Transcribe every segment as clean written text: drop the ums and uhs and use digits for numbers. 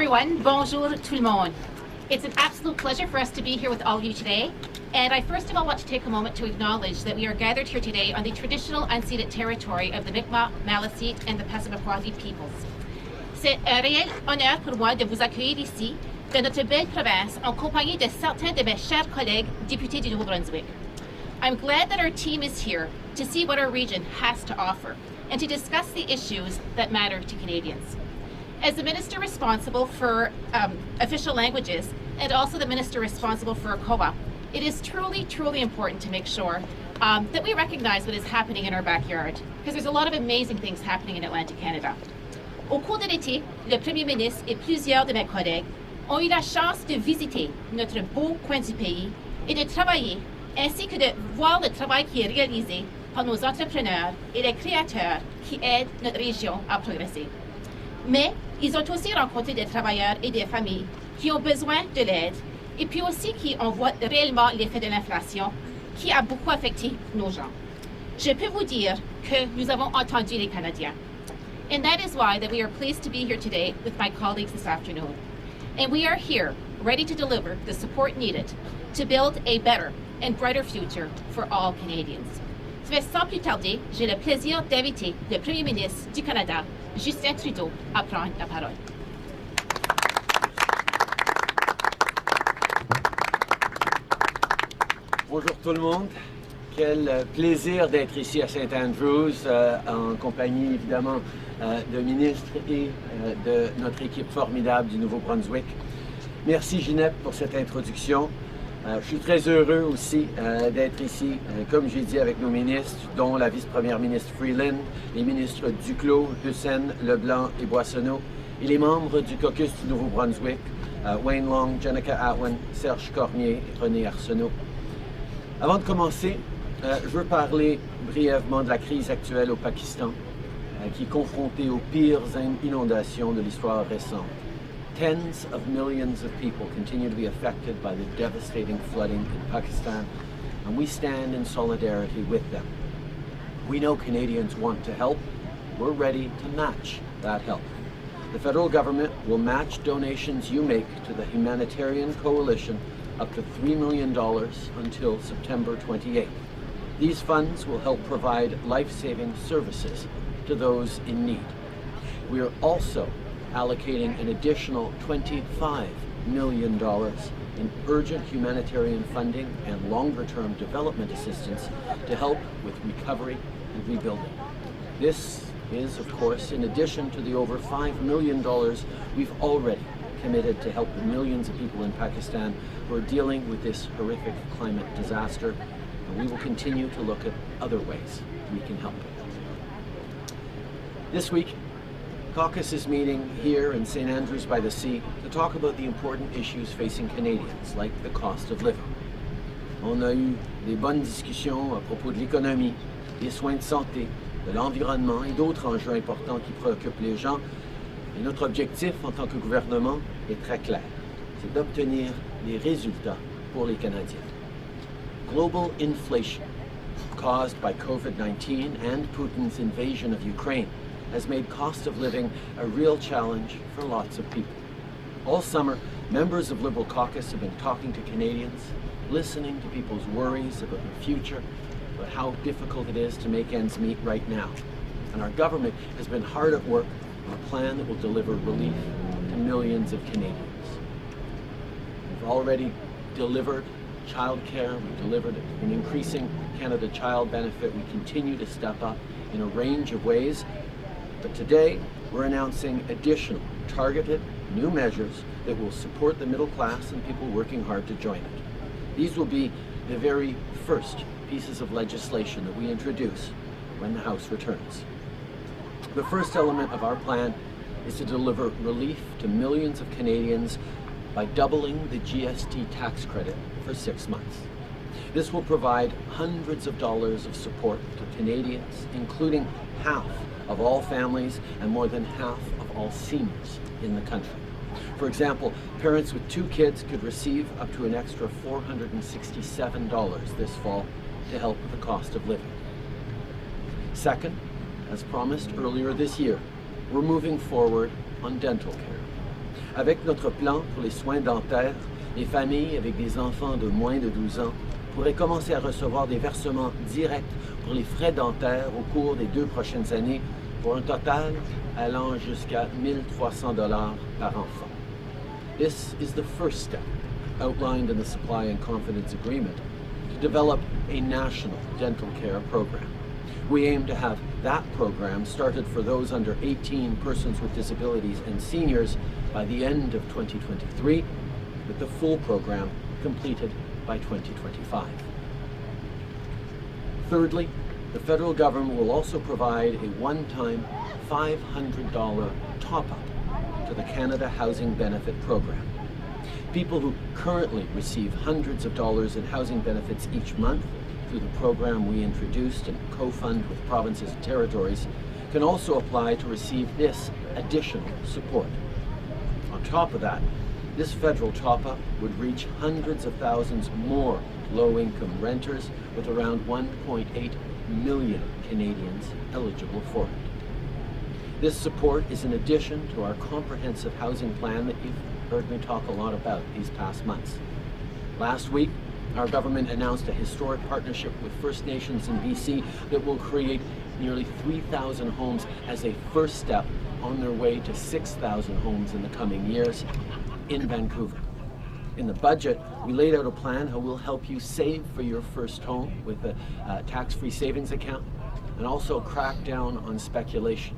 everyone. Bonjour tout le monde. It's an absolute pleasure for us to be here with all of you today. And I first of all want to take a moment to acknowledge that we are gathered here today on the traditional unceded territory of the Mi'kmaq, Maliseet, and the Passamaquoddy peoples. C'est un réel honneur pour moi de vous accueillir ici, dans notre belle province, en compagnie de certains de mes chers collègues députés du Nouveau-Brunswick. I'm glad that our team is here to see what our region has to offer and to discuss the issues that matter to Canadians. As the Minister responsible for official languages and also the Minister responsible for COA, it is truly, truly important to make sure that we recognize what is happening in our backyard, because there's a lot of amazing things happening in Atlantic Canada. Au cours de l'été, le Premier ministre et plusieurs de mes collègues ont eu la chance de visiter notre beau coin du pays et de travailler, ainsi que de voir le travail qui est réalisé par nos entrepreneurs et les créateurs qui aident notre région à progresser. Mais ils ont aussi rencontré des travailleurs et des familles qui ont besoin de l'aide et puis aussi qui en voient réellement l'effet de l'inflation qui a beaucoup affecté nos gens. Je peux vous dire que nous avons entendu les Canadiens. And that is why that we are pleased to be here today with my colleagues this afternoon. And we are here ready to deliver the support needed to build a better and brighter future for all Canadians. Sans plus tarder, j'ai le plaisir d'inviter le Premier ministre du Canada, Justin Trudeau, à prendre la parole. Bonjour tout le monde. Quel plaisir d'être ici à St. Andrews en compagnie évidemment de ministres et de notre équipe formidable du Nouveau-Brunswick. Merci Ginette pour cette introduction. Je suis très heureux aussi d'être ici, comme j'ai dit, avec nos ministres, dont la vice-première ministre Freeland, les ministres Duclos, Hussen, LeBlanc et Boissonnault, et les membres du caucus du Nouveau-Brunswick, Wayne Long, Jenica Atwin, Serge Cormier et René Arsenault. Avant de commencer, je veux parler brièvement de la crise actuelle au Pakistan, qui est confrontée aux pires inondations de l'histoire récente. Tens of millions of people continue to be affected by the devastating flooding in Pakistan, and we stand in solidarity with them. We know Canadians want to help. We're ready to match that help. The federal government will match donations you make to the humanitarian coalition up to $3 million until September 28th. These funds will help provide life-saving services to those in need. We are also allocating an additional $25 million in urgent humanitarian funding and longer-term development assistance to help with recovery and rebuilding. This is, of course, in addition to the over $5 million we've already committed to help the millions of people in Pakistan who are dealing with this horrific climate disaster, and we will continue to look at other ways we can help. This week, caucus is meeting here in St. Andrews by the Sea to talk about the important issues facing Canadians, like the cost of living. On a eu des bonnes discussions à propos de l'économie, des soins de santé, de l'environnement et d'autres enjeux importants qui préoccupent les gens. Et notre objectif en tant que gouvernement est très clair, c'est d'obtenir des résultats pour les Canadiens. Global inflation caused by COVID-19 and Putin's invasion of Ukraine has made cost of living a real challenge for lots of people. All summer, members of Liberal caucus have been talking to Canadians, listening to people's worries about the future, about how difficult it is to make ends meet right now. And our government has been hard at work on a plan that will deliver relief to millions of Canadians. We've already delivered childcare, we've delivered an increasing Canada Child benefit, we continue to step up in a range of ways. But today, we're announcing additional, targeted, new measures that will support the middle class and people working hard to join it. These will be the very first pieces of legislation that we introduce when the House returns. The first element of our plan is to deliver relief to millions of Canadians by doubling the GST tax credit for 6 months. This will provide hundreds of dollars of support to Canadians, including half of all families and more than half of all seniors in the country. For example, parents with 2 kids could receive up to an extra $467 this fall to help with the cost of living. Second, as promised earlier this year, we're moving forward on dental care. Avec notre plan pour les soins dentaires, les familles avec des enfants de moins de 12 ans pourraient commencer à recevoir des versements directs pour les frais dentaires au cours des 2 prochaines années pour un total allant jusqu'à 1 300 $ par enfant. This is the first step outlined in the Supply and Confidence Agreement to develop a national dental care program. We aim to have that program started for those under 18, persons with disabilities, and seniors by the end of 2023, with the full program completed by 2025. Thirdly, the federal government will also provide a one-time $500 top-up to the Canada Housing Benefit Program. People who currently receive hundreds of dollars in housing benefits each month through the program we introduced and co-fund with provinces and territories can also apply to receive this additional support. On top of that, this federal top-up would reach hundreds of thousands more low-income renters, with around 1.8 million Canadians eligible for it. This support is in addition to our comprehensive housing plan that you've heard me talk a lot about these past months. Last week, our government announced a historic partnership with First Nations in BC that will create nearly 3,000 homes as a first step on their way to 6,000 homes in the coming years in Vancouver. In the budget, we laid out a plan how we'll help you save for your first home with a tax-free savings account and also crack down on speculation.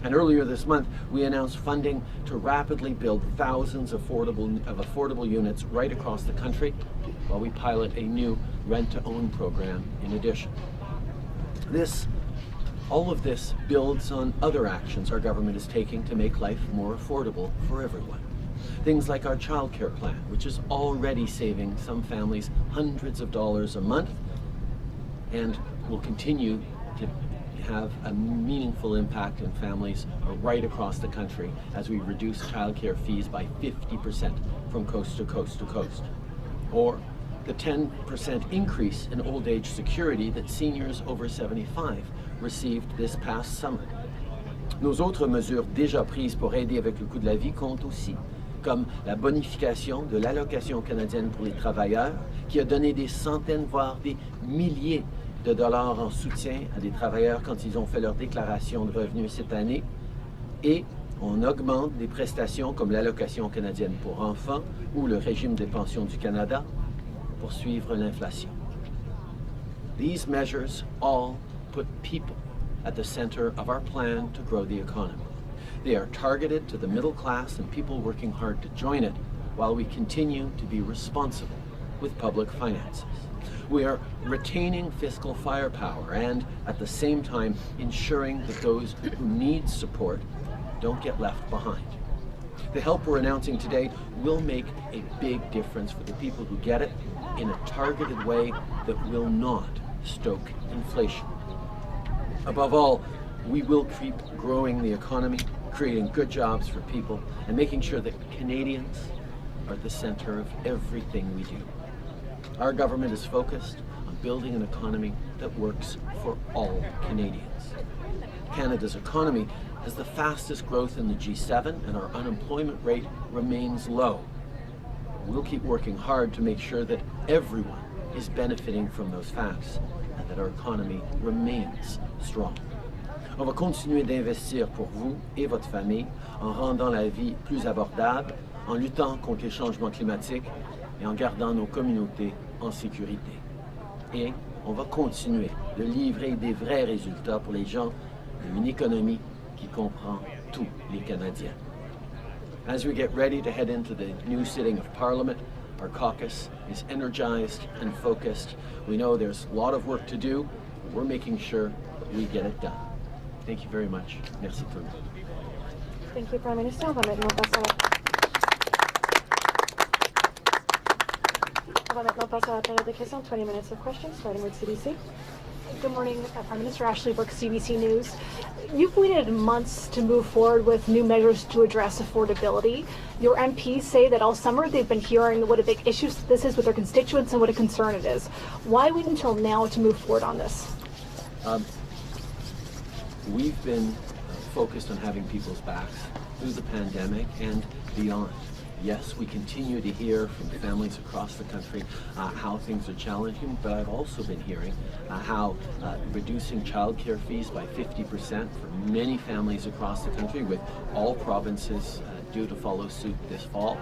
And earlier this month, we announced funding to rapidly build thousands of affordable units right across the country while we pilot a new rent-to-own program in addition. All of this builds on other actions our government is taking to make life more affordable for everyone. Things like our childcare plan, which is already saving some families hundreds of dollars a month and will continue to have a meaningful impact in families right across the country as we reduce childcare fees by 50% from coast to coast to coast. Or the 10% increase in old age security that seniors over 75 received this past summer. Nos autres mesures déjà prises pour aider avec le coût de la vie comptent aussi, comme la bonification de l'allocation canadienne pour les travailleurs, qui a donné des centaines, voire des milliers de dollars en soutien à des travailleurs quand ils ont fait leur déclaration de revenus cette année, et on augmente des prestations comme l'allocation canadienne pour enfants ou le régime des pensions du Canada pour suivre l'inflation. These measures all put people at the center of our plan to grow the economy. They are targeted to the middle class and people working hard to join it while we continue to be responsible with public finances. We are retaining fiscal firepower and, at the same time, ensuring that those who need support don't get left behind. The help we're announcing today will make a big difference for the people who get it in a targeted way that will not stoke inflation. Above all, we will keep growing the economy, creating good jobs for people, and making sure that Canadians are at the center of everything we do. Our government is focused on building an economy that works for all Canadians. Canada's economy has the fastest growth in the G7 and our unemployment rate remains low. We'll keep working hard to make sure that everyone is benefiting from those facts and that our economy remains strong. On va continuer d'investir pour vous et votre famille en rendant la vie plus abordable, en luttant contre les changements climatiques et en gardant nos communautés en sécurité. Et on va continuer de livrer des vrais résultats pour les gens d'une économie qui comprend tous les Canadiens. As we get ready to head into the new sitting of Parliament, our caucus is energized and focused. We know there's a lot of work to do, but we're making sure that we get it done. Thank you very much. Merci tout le monde. Thank you, Prime Minister. On va maintenant passer à la période de questions, 20 minutes of questions, starting with CBC. Good morning, Prime Minister. Ashley Brooks, CBC News. You've waited months to move forward with new measures to address affordability. Your MPs say that all summer they've been hearing what a big issue this is with their constituents and what a concern it is. Why wait until now to move forward on this? We've been focused on having people's backs through the pandemic and beyond. Yes, we continue to hear from families across the country how things are challenging, but I've also been hearing how reducing childcare fees by 50% for many families across the country, with all provinces due to follow suit this fall,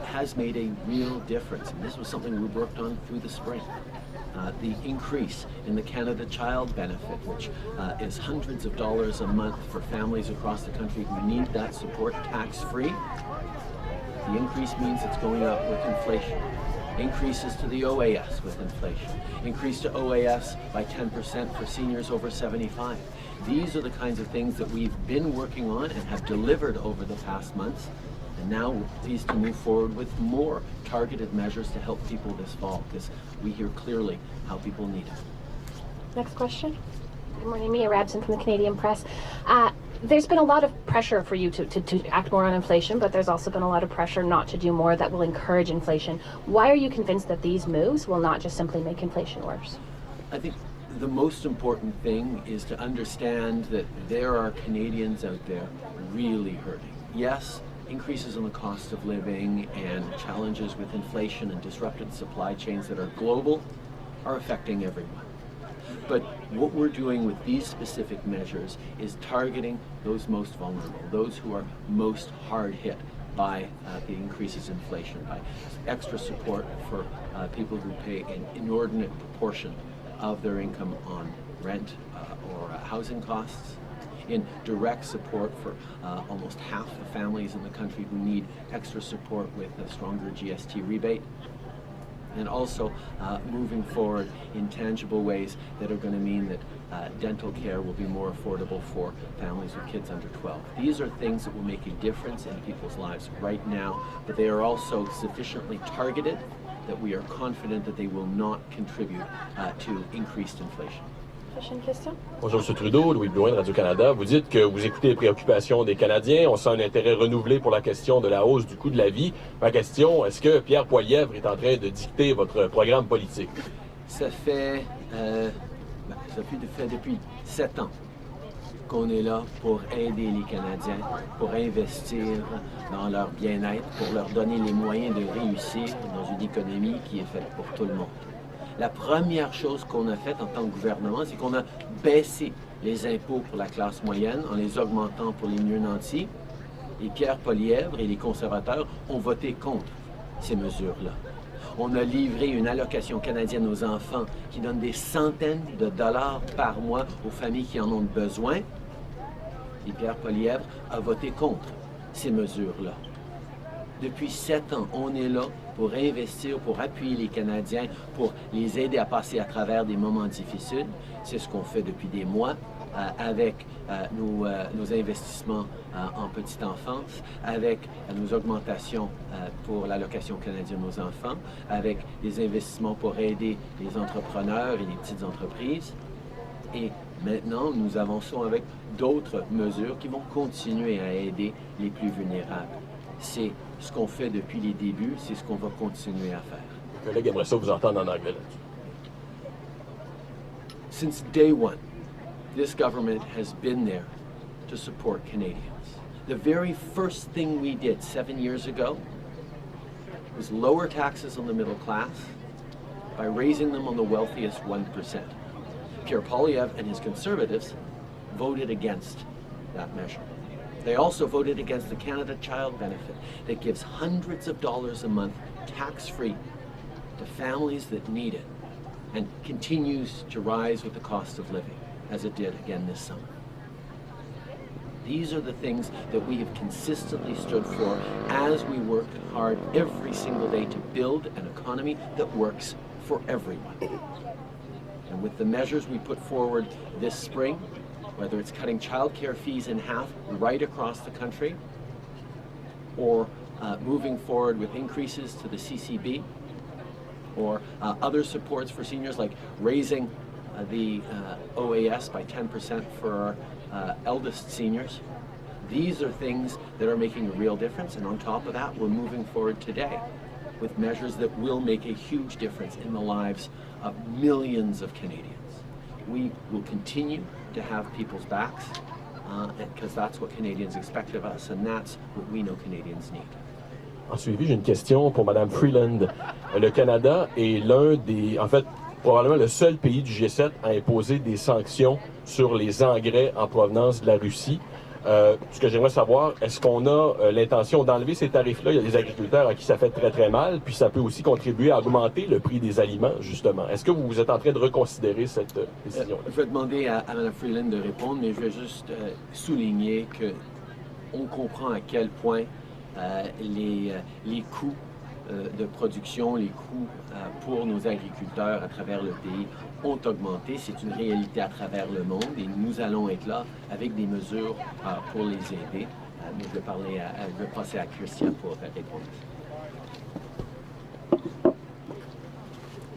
has made a real difference. And this was something we worked on through the spring. The increase in the Canada Child Benefit, which is hundreds of dollars a month for families across the country who need that support tax-free. The increase means it's going up with inflation. Increases to the OAS with inflation. Increase to OAS by 10% for seniors over 75. These are the kinds of things that we've been working on and have delivered over the past months. And now we're pleased to move forward with more targeted measures to help people this fall, because we hear clearly how people need it. Next question. Good morning, Mia Rabson from the Canadian Press. There's been a lot of pressure for you to act more on inflation, but there's also been a lot of pressure not to do more that will encourage inflation. Why are you convinced that these moves will not just simply make inflation worse? I think the most important thing is to understand that there are Canadians out there really hurting. Yes, increases in the cost of living and challenges with inflation and disrupted supply chains that are global are affecting everyone. But what we're doing with these specific measures is targeting those most vulnerable, those who are most hard hit by the increases in inflation, by extra support for people who pay an inordinate proportion of their income on rent or housing costs, in direct support for almost half the families in the country who need extra support with a stronger GST rebate, and also moving forward in tangible ways that are going to mean that dental care will be more affordable for families with kids under 12. These are things that will make a difference in people's lives right now, but they are also sufficiently targeted that we are confident that they will not contribute to increased inflation. Prochaine question. Bonjour M. Trudeau, Louis Blouin de Radio-Canada. Vous dites que vous écoutez les préoccupations des Canadiens. On sent un intérêt renouvelé pour la question de la hausse du coût de la vie. Ma question, est-ce que Pierre Poilievre est en train de dicter votre programme politique? Ça fait depuis 7 ans qu'on est là pour aider les Canadiens, pour investir dans leur bien-être, pour leur donner les moyens de réussir dans une économie qui est faite pour tout le monde. La première chose qu'on a faite en tant que gouvernement, c'est qu'on a baissé les impôts pour la classe moyenne en les augmentant pour les mieux nantis. Et Pierre Poilievre et les conservateurs ont voté contre ces mesures-là. On a livré une allocation canadienne aux enfants qui donne des centaines de dollars par mois aux familles qui en ont besoin. Et Pierre Poilievre a voté contre ces mesures-là. Depuis 7 ans, on est là pour investir, pour appuyer les Canadiens, pour les aider à passer à travers des moments difficiles. C'est ce qu'on fait depuis des mois avec nos investissements en petite enfance, avec nos augmentations pour l'allocation canadienne aux enfants, avec des investissements pour aider les entrepreneurs et les petites entreprises. Et maintenant, nous avançons avec d'autres mesures qui vont continuer à aider les plus vulnérables. C'est ce qu'on fait depuis les débuts, c'est ce qu'on va continuer à faire. Le collègue aimerait ça vous entendre en anglais là-dessus. Since day one, this government has been there to support Canadians. The very first thing we did 7 years ago was lower taxes on the middle class by raising them on the wealthiest 1%. Pierre Poilievre and his Conservatives voted against that measure. They also voted against the Canada Child Benefit that gives hundreds of dollars a month tax-free to families that need it and continues to rise with the cost of living, as it did again this summer. These are the things that we have consistently stood for as we work hard every single day to build an economy that works for everyone. And with the measures we put forward this spring, whether it's cutting childcare fees in half right across the country, or moving forward with increases to the CCB, or other supports for seniors like raising the OAS by 10% for our eldest seniors. These are things that are making a real difference, and on top of that, we're moving forward today with measures that will make a huge difference in the lives of millions of Canadians. We will continue to have people's backs because that's what Canadians expect of us, and that's what we know Canadians need. En suivi, j'ai une question pour Mme Freeland. Le Canada est l'un des, en fait, probablement le seul pays du G7 à imposer des sanctions sur les engrais en provenance de la Russie. Ce que j'aimerais savoir, est-ce qu'on a l'intention d'enlever ces tarifs-là? Il y a des agriculteurs à qui ça fait très très mal, puis ça peut aussi contribuer à augmenter le prix des aliments, justement. Est-ce que vous êtes en train de reconsidérer cette décision? Je vais demander à Mme Freeland de répondre, mais je vais juste souligner qu'on comprend à quel point les coûts de production, les coûts pour nos agriculteurs à travers le pays ont augmenté. C'est une réalité à travers le monde et nous allons être là avec des mesures pour les aider. Mais je vais passer à Chrystia pour répondre.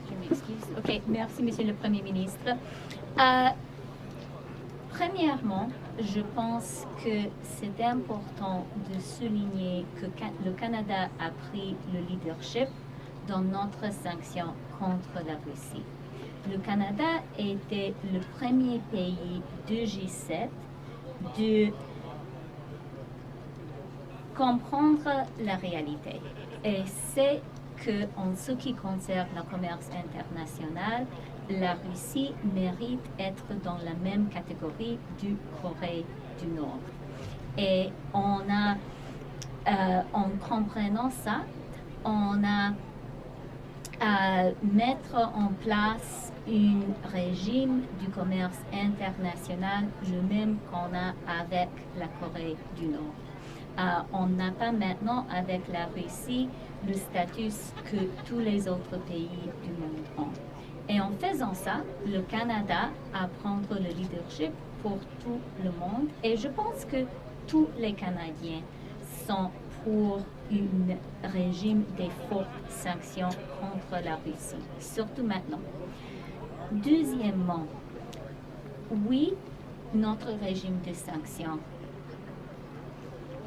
Je m'excuse. OK, merci, Monsieur le Premier ministre. Premièrement, je pense que c'est important de souligner que le Canada a pris le leadership dans notre sanction contre la Russie. Le Canada était le premier pays du G7 de comprendre la réalité. Et c'est qu'en ce qui concerne le commerce international, la Russie mérite d'être dans la même catégorie du Corée du Nord. Et en comprenant ça, on a à mettre en place un régime du commerce international, le même qu'on a avec la Corée du Nord. On n'a pas maintenant avec la Russie le statut que tous les autres pays du monde ont. Et en faisant ça, le Canada a prendre le leadership pour tout le monde. Et je pense que tous les Canadiens sont pour un régime des fortes sanctions contre la Russie, surtout maintenant. Deuxièmement, oui, notre régime de sanctions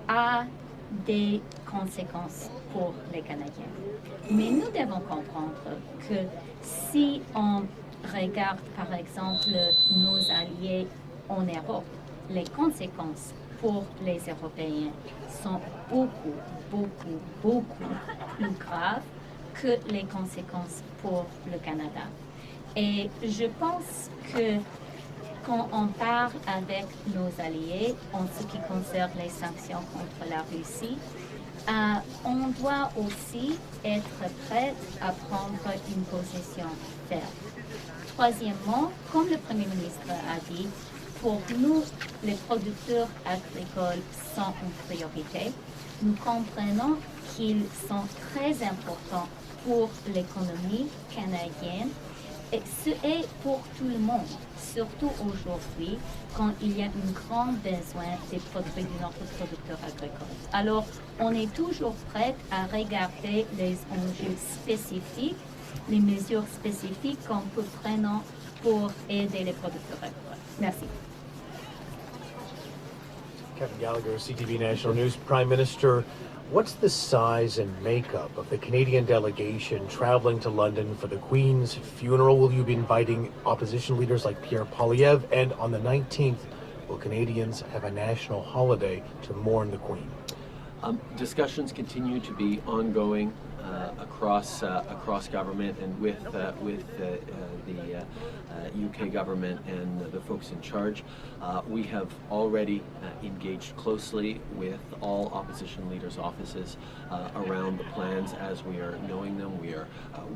a des conséquences pour les Canadiens. Mais nous devons comprendre que si on regarde par exemple nos alliés en Europe, les conséquences pour les Européens sont beaucoup plus graves que les conséquences pour le Canada. Et je pense que quand on parle avec nos alliés en ce qui concerne les sanctions contre la Russie, on doit aussi être prêt à prendre une position ferme. Troisièmement, comme le Premier ministre a dit, pour nous, les producteurs agricoles sont une priorité. Nous comprenons qu'ils sont très importants pour l'économie canadienne et ce est pour tout le monde, surtout aujourd'hui, quand il y a un grand besoin des produits de notre producteur agricole. Alors, on est toujours prêt à regarder les enjeux spécifiques, les mesures spécifiques qu'on peut prendre pour aider les producteurs agricoles. Merci. Kevin Gallagher, CTV National News. Prime Minister, what's the size and makeup of the Canadian delegation traveling to London for the Queen's funeral? Will you be inviting opposition leaders like Pierre Poilievre? And on the 19th, will Canadians have a national holiday to mourn the Queen? Discussions continue to be ongoing across government and with the UK government and the folks in charge. We have already engaged closely with all opposition leaders' offices around the plans as we are knowing them. We are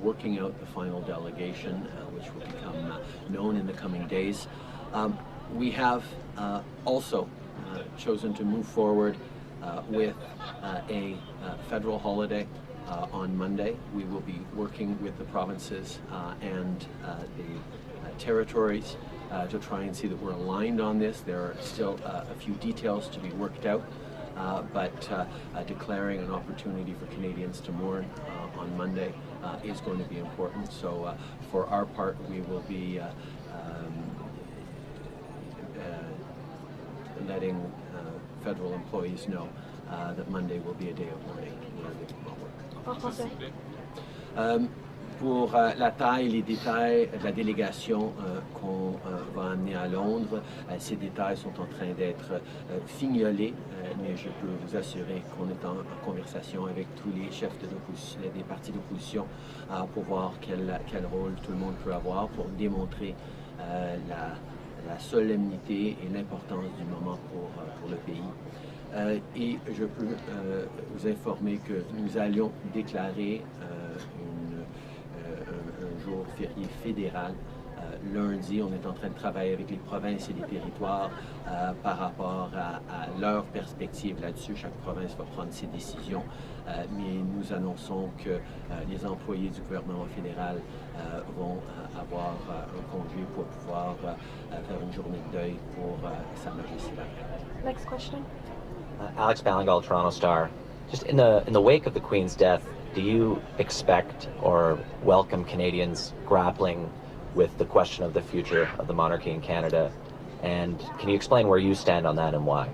working out the final delegation, which will become known in the coming days. We have also chosen to move forward with a federal holiday on Monday. We will be working with the provinces and the territories to try and see that we're aligned on this. There are still a few details to be worked out, but declaring an opportunity for Canadians to mourn on Monday is going to be important. So for our part, we will be letting federal employees know that Monday will be a day of mourning where they will not work. Pour la taille et les détails de la délégation qu'on va amener à Londres, ces détails sont en train d'être fignolés, mais je peux vous assurer qu'on est en conversation avec tous les chefs des partis d'opposition pour voir quel rôle tout le monde peut avoir pour démontrer la solennité et l'importance du moment pour le pays. Et je peux vous informer que nous allions déclarer un jour férié fédéral. Lundi, on est en train de travailler avec les provinces et les territoires par rapport à leur perspective là-dessus. Chaque province va prendre ses décisions, mais nous annonçons que les employés du gouvernement fédéral vont avoir un congé pour pouvoir faire une journée de deuil pour Sa Majesté la Reine. Next question. Alex Ballingall, Toronto Star. Just in the wake of the Queen's death, do you expect or welcome Canadians grappling with the question of the future of the monarchy in Canada? And can you explain where you stand on that and why?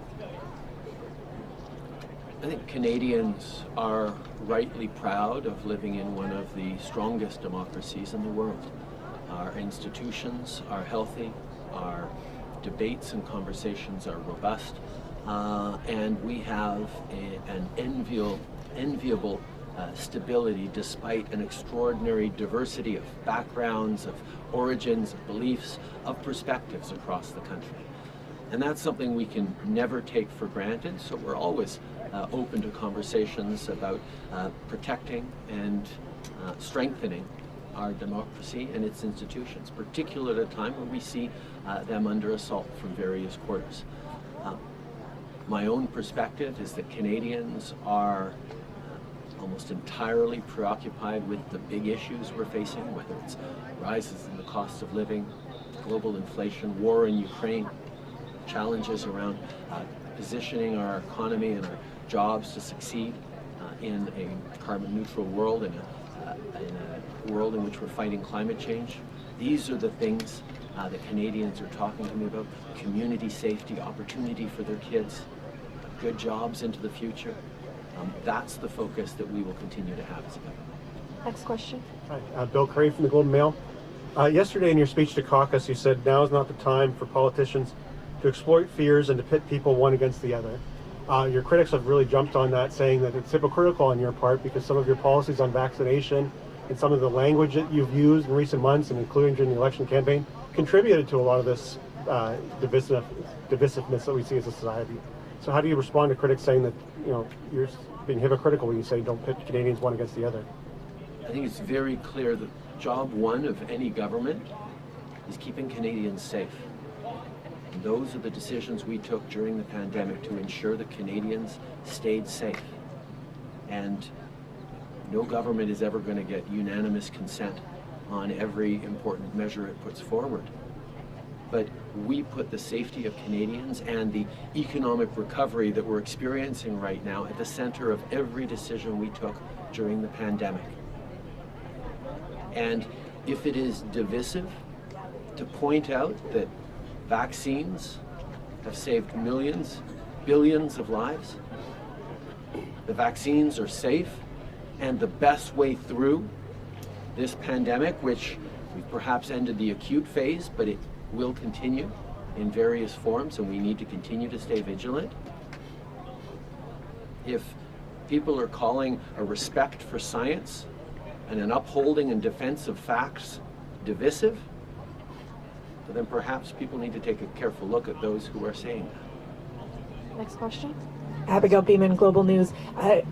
I think Canadians are rightly proud of living in one of the strongest democracies in the world. Our institutions are healthy, our debates and conversations are robust, and we have an enviable stability despite an extraordinary diversity of backgrounds, of origins, of beliefs, of perspectives across the country. And that's something we can never take for granted, so we're always open to conversations about protecting and strengthening our democracy and its institutions, particularly at a time when we see them under assault from various quarters. My own perspective is that Canadians are almost entirely preoccupied with the big issues we're facing, whether it's rises in the cost of living, global inflation, war in Ukraine, challenges around positioning our economy and our jobs to succeed in a carbon neutral world, in a world in which we're fighting climate change. These are the things that Canadians are talking to me about: community safety, opportunity for their kids, good jobs into the future. That's the focus that we will continue to have as a government. Next question. Hi, Bill Curry from the Globe and Mail. Yesterday in your speech to caucus, you said now is not the time for politicians to exploit fears and to pit people one against the other. Your critics have really jumped on that, saying that it's hypocritical on your part because some of your policies on vaccination and some of the language that you've used in recent months, and including during the election campaign, contributed to a lot of this divisiveness that we see as a society. So how do you respond to critics saying that, you know, you're being hypocritical when you say don't pit Canadians one against the other? I think it's very clear that job one of any government is keeping Canadians safe. And those are the decisions we took during the pandemic to ensure that Canadians stayed safe. And no government is ever going to get unanimous consent on every important measure it puts forward. But we put the safety of Canadians and the economic recovery that we're experiencing right now at the center of every decision we took during the pandemic. And if it is divisive to point out that vaccines have saved millions, billions of lives, the vaccines are safe, and the best way through this pandemic, which we've perhaps ended the acute phase, but it will continue in various forms, and we need to continue to stay vigilant. If people are calling a respect for science and an upholding and defense of facts divisive, then perhaps people need to take a careful look at those who are saying that. Next question. Abigail Beeman, Global News.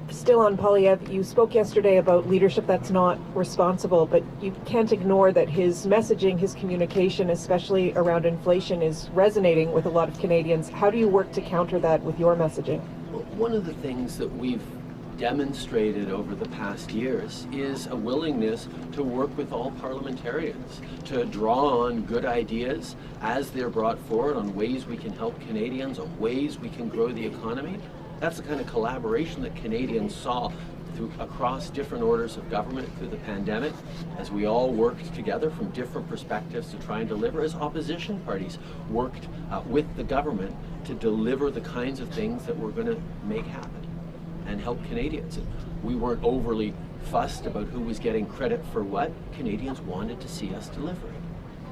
Still on Poilievre, you spoke yesterday about leadership that's not responsible, but you can't ignore that his messaging, his communication, especially around inflation, is resonating with a lot of Canadians. How do you work to counter that with your messaging? Well, one of the things that we've demonstrated over the past years is a willingness to work with all parliamentarians, to draw on good ideas as they're brought forward on ways we can help Canadians, on ways we can grow the economy. That's the kind of collaboration that Canadians saw across different orders of government through the pandemic, as we all worked together from different perspectives to try and deliver, as opposition parties worked with the government to deliver the kinds of things that we're going to make happen and help Canadians. And we weren't overly fussed about who was getting credit for what. Canadians wanted to see us delivering.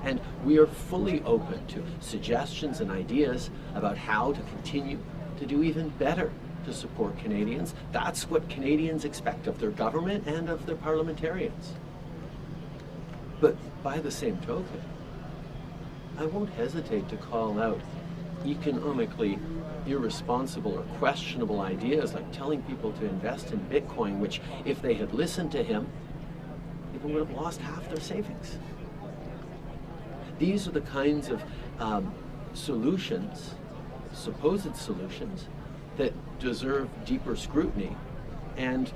And we are fully open to suggestions and ideas about how to continue to do even better to support Canadians. That's what Canadians expect of their government and of their parliamentarians. But by the same token, I won't hesitate to call out economically irresponsible or questionable ideas like telling people to invest in Bitcoin, which, if they had listened to him, people would have lost half their savings. These are the kinds of solutions, supposed solutions, that deserve deeper scrutiny. And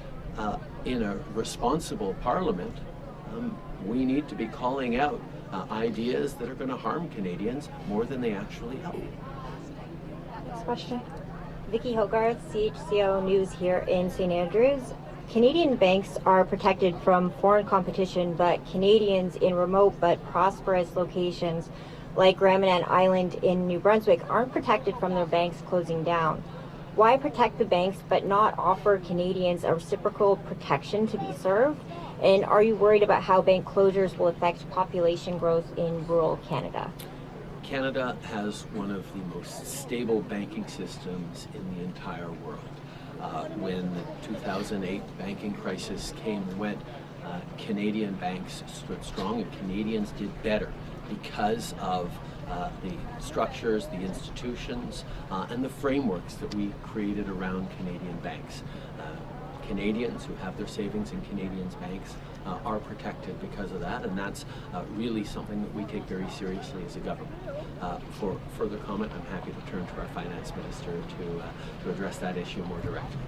in a responsible parliament, we need to be calling out ideas that are going to harm Canadians more than they actually help. Next question. Vicky Hogarth, CHCO News here in St. Andrews. Canadian banks are protected from foreign competition, but Canadians in remote but prosperous locations like Ramanan Island in New Brunswick aren't protected from their banks closing down. Why protect the banks but not offer Canadians a reciprocal protection to be served? And are you worried about how bank closures will affect population growth in rural Canada? Canada has one of the most stable banking systems in the entire world. When the 2008 banking crisis came and went, Canadian banks stood strong and Canadians did better because of the structures, the institutions, and the frameworks that we created around Canadian banks. Canadians who have their savings in Canadian banks are protected because of that, and that's really something that we take very seriously as a government. For further comment, I'm happy to turn to our Finance Minister to address that issue more directly.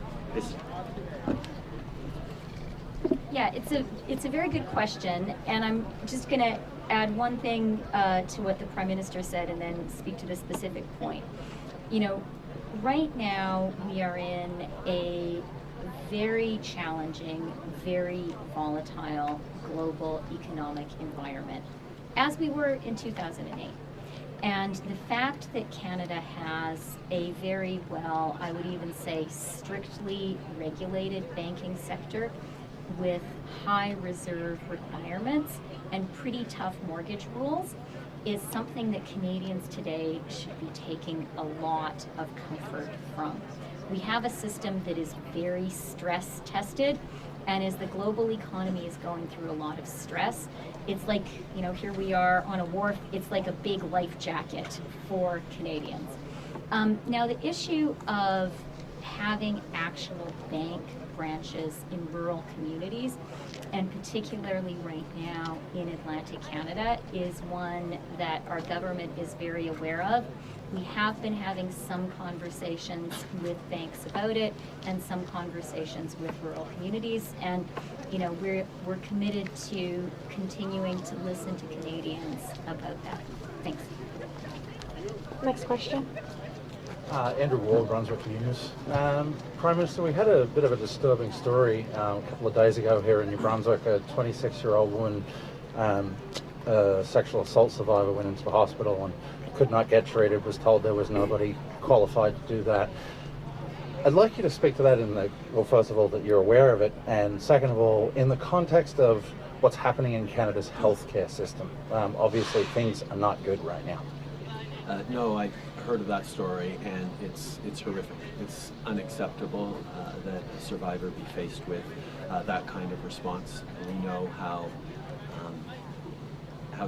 Yeah, it's a very good question, and I'm just going to add one thing to what the Prime Minister said and then speak to the specific point. You know, right now we are in a very challenging, very volatile global economic environment, as we were in 2008. And the fact that Canada has a very well, I would even say, strictly regulated banking sector with high reserve requirements and pretty tough mortgage rules is something that Canadians today should be taking a lot of comfort from. We have a system that is very stress tested, and as the global economy is going through a lot of stress, it's like, you know, here we are on a wharf, it's like a big life jacket for Canadians. Now the issue of having actual bank branches in rural communities, and particularly right now in Atlantic Canada, is one that our government is very aware of. We have been having some conversations with banks about it and some conversations with rural communities, and you know, we're committed to continuing to listen to Canadians about that. Thanks. Next question. Andrew Wall, Brunswick News. Prime Minister, we had a bit of a disturbing story a couple of days ago here in New Brunswick. A 26-year-old woman, a sexual assault survivor, went into the hospital and could not get treated, was told there was nobody qualified to do that. I'd like you to speak to that in the, well, first of all, that you're aware of it, and second of all, in the context of what's happening in Canada's healthcare system. Obviously, things are not good right now. No, I heard of that story, and it's horrific. It's unacceptable that a survivor be faced with that kind of response. We know how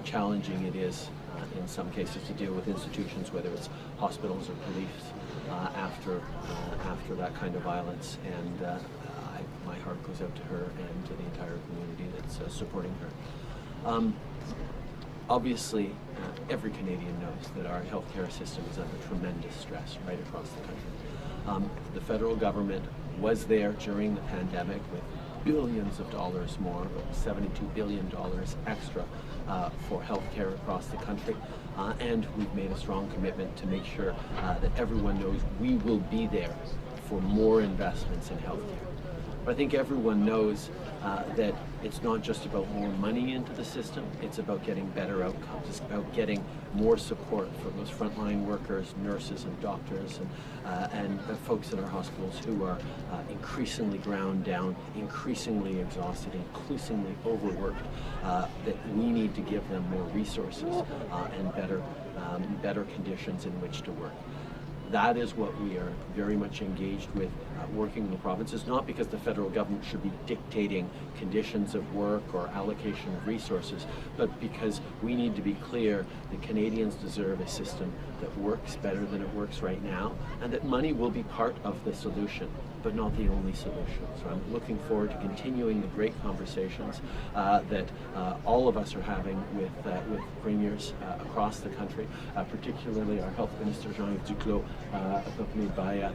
challenging it is in some cases to deal with institutions, whether it's hospitals or police, after that kind of violence. And my heart goes out to her and to the entire community that's supporting her. Obviously, every Canadian knows that our healthcare system is under tremendous stress right across the country. The federal government was there during the pandemic with billions of dollars more, $72 billion extra for healthcare across the country. And we've made a strong commitment to make sure that everyone knows we will be there for more investments in healthcare. But I think everyone knows that it's not just about more money into the system, it's about getting better outcomes. It's about getting more support for those frontline workers, nurses and doctors, and the folks in our hospitals who are increasingly ground down, increasingly exhausted, increasingly overworked, that we need to give them more resources and better conditions in which to work. That is what we are very much engaged with working in the provinces, not because the federal government should be dictating conditions of work or allocation of resources, but because we need to be clear that Canadians deserve a system that works better than it works right now, and that money will be part of the solution, but not the only solution. So I'm looking forward to continuing the great conversations that all of us are having with premiers across the country, particularly our Health Minister Jean-Yves Duclos, accompanied by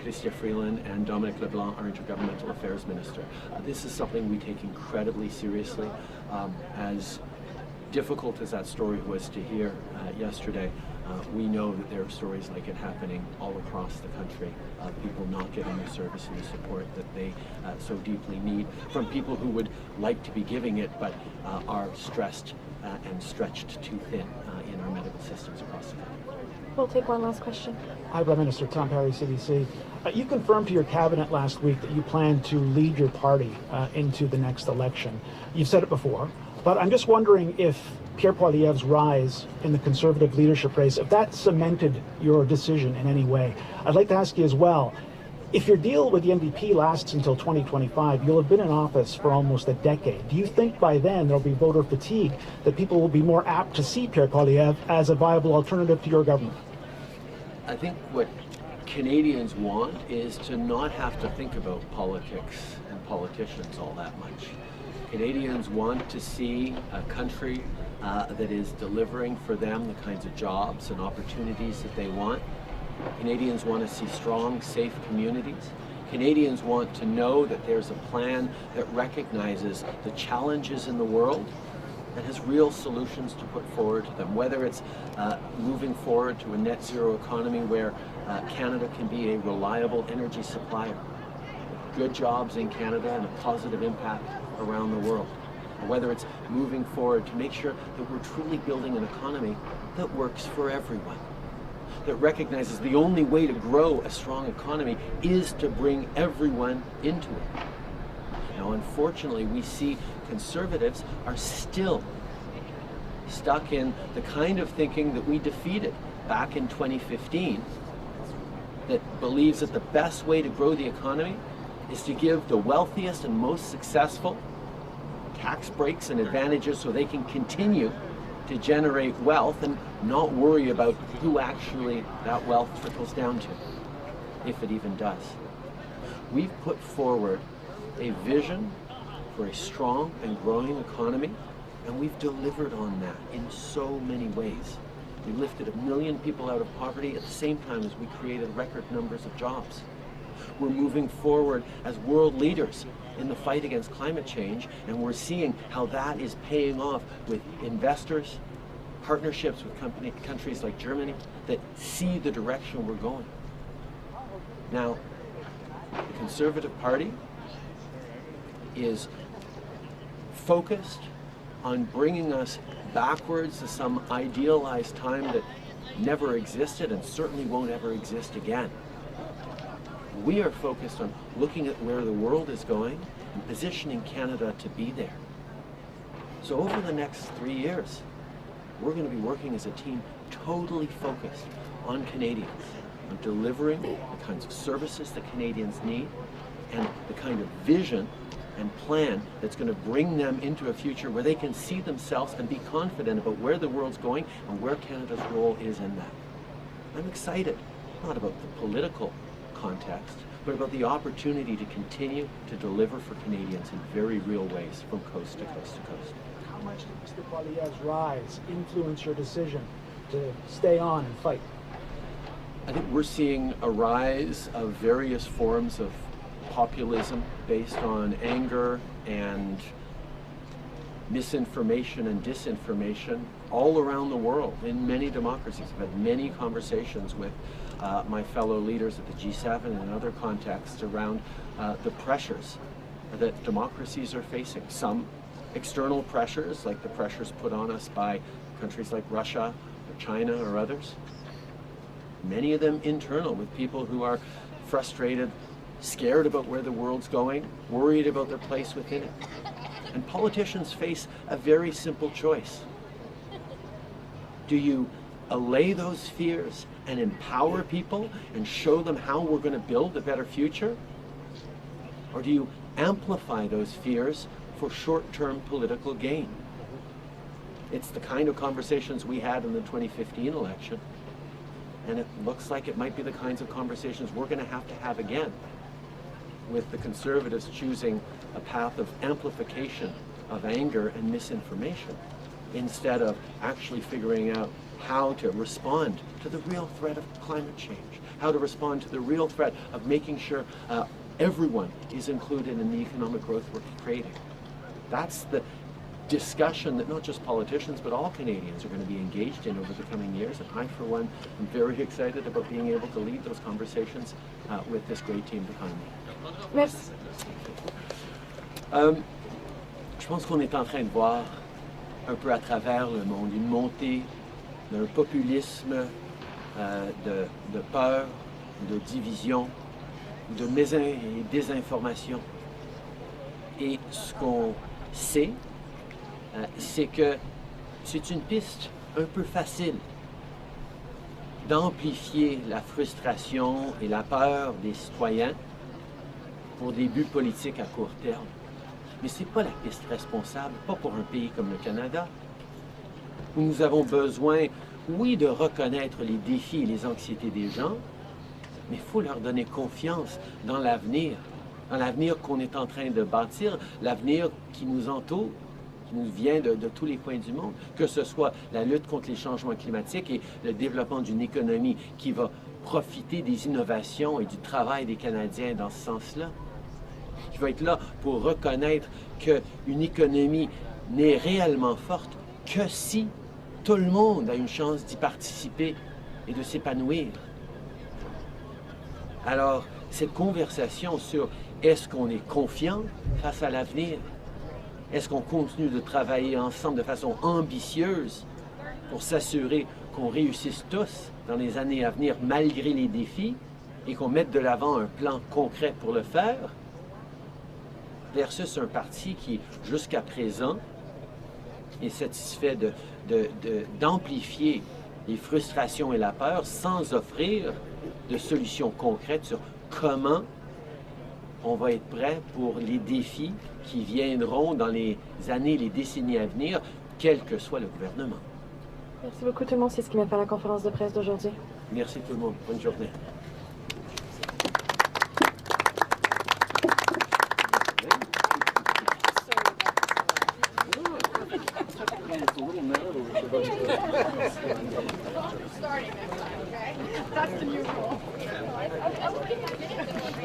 Chrystia, Freeland, and Dominic, LeBlanc, our Intergovernmental Affairs Minister. This is something we take incredibly seriously. As difficult as that story was to hear yesterday, we know that there are stories like it happening all across the country, people not getting the service and the support that they so deeply need from people who would like to be giving it but are stressed and stretched too thin in our medical systems across the country. We'll take one last question. Hi, Prime Minister Tom Perry, CBC. You confirmed to your cabinet last week that you plan to lead your party into the next election. You've said it before, but I'm just wondering if Pierre Poilievre's rise in the Conservative leadership race, if that cemented your decision in any way. I'd like to ask you as well, if your deal with the NDP lasts until 2025, you'll have been in office for almost a decade. Do you think by then there'll be voter fatigue, that people will be more apt to see Pierre Poilievre as a viable alternative to your government? I think what Canadians want is to not have to think about politics and politicians all that much. Canadians want to see a country that is delivering for them the kinds of jobs and opportunities that they want. Canadians want to see strong, safe communities. Canadians want to know that there's a plan that recognizes the challenges in the world and has real solutions to put forward to them, whether it's moving forward to a net zero economy where Canada can be a reliable energy supplier, good jobs in Canada and a positive impact around the world, or whether it's moving forward to make sure that we're truly building an economy that works for everyone, that recognizes the only way to grow a strong economy is to bring everyone into it. Now, unfortunately, we see Conservatives are still stuck in the kind of thinking that we defeated back in 2015, that believes that the best way to grow the economy is to give the wealthiest and most successful tax breaks and advantages so they can continue to generate wealth and not worry about who actually that wealth trickles down to, if it even does. We've put forward a vision for a strong and growing economy, and we've delivered on that in so many ways. We lifted 1 million people out of poverty at the same time as we created record numbers of jobs. We're moving forward as world leaders in the fight against climate change, and we're seeing how that is paying off with investors, partnerships with countries like Germany that see the direction we're going. Now, the Conservative Party is focused on bringing us backwards to some idealized time that never existed and certainly won't ever exist again. We are focused on looking at where the world is going and positioning Canada to be there. So over the next 3 years, we're going to be working as a team totally focused on Canadians, on delivering the kinds of services that Canadians need and the kind of vision and plan that's going to bring them into a future where they can see themselves and be confident about where the world's going and where Canada's role is in that. I'm excited, not about the political context, but about the opportunity to continue to deliver for Canadians in very real ways from coast to coast to coast. How much did Mr. Poilievre's rise influence your decision to stay on and fight? I think we're seeing a rise of various forms of populism based on anger and misinformation and disinformation all around the world in many democracies. I've had many conversations with my fellow leaders at the G7 and in other contexts around the pressures that democracies are facing. Some external pressures, like the pressures put on us by countries like Russia or China or others. Many of them internal, with people who are frustrated, scared about where the world's going, worried about their place within it. And politicians face a very simple choice. Do you allay those fears and empower people and show them how we're going to build a better future? Or do you amplify those fears for short-term political gain? It's the kind of conversations we had in the 2015 election, and it looks like it might be the kinds of conversations we're going to have again, with the Conservatives choosing a path of amplification of anger and misinformation instead of actually figuring out how to respond to the real threat of climate change, how to respond to the real threat of making sure everyone is included in the economic growth we're creating. That's the discussion that not just politicians but all Canadians are going to be engaged in over the coming years, and I, for one, am very excited about being able to lead those conversations with this great team behind me. Merci. Je pense qu'on est en train de voir un peu à travers le monde une montée d'un populisme, de peur, de division, de désinformation. Et ce qu'on sait, c'est que c'est une piste un peu facile d'amplifier la frustration et la peur des citoyens pour des buts politiques à court terme. Mais ce n'est pas la piste responsable, pas pour un pays comme le Canada, où nous avons besoin, oui, de reconnaître les défis et les anxiétés des gens, mais il faut leur donner confiance dans l'avenir qu'on est en train de bâtir, l'avenir qui nous entoure, qui nous vient de tous les coins du monde, que ce soit la lutte contre les changements climatiques et le développement d'une économie qui va profiter des innovations et du travail des Canadiens dans ce sens-là, qui va être là pour reconnaître qu'une économie n'est réellement forte que si tout le monde a une chance d'y participer et de s'épanouir. Alors, cette conversation sur est-ce qu'on est confiant face à l'avenir? Est-ce qu'on continue de travailler ensemble de façon ambitieuse pour s'assurer qu'on réussisse tous dans les années à venir malgré les défis et qu'on mette de l'avant un plan concret pour le faire? Versus un parti qui, jusqu'à présent, est satisfait d'amplifier les frustrations et la peur sans offrir de solutions concrètes sur comment on va être prêt pour les défis qui viendront dans les années, les décennies à venir, quel que soit le gouvernement. Merci beaucoup tout le monde. C'est ce qui m'a fait la conférence de presse d'aujourd'hui. Merci tout le monde. Bonne journée. Starting next time, okay? That's the new rule.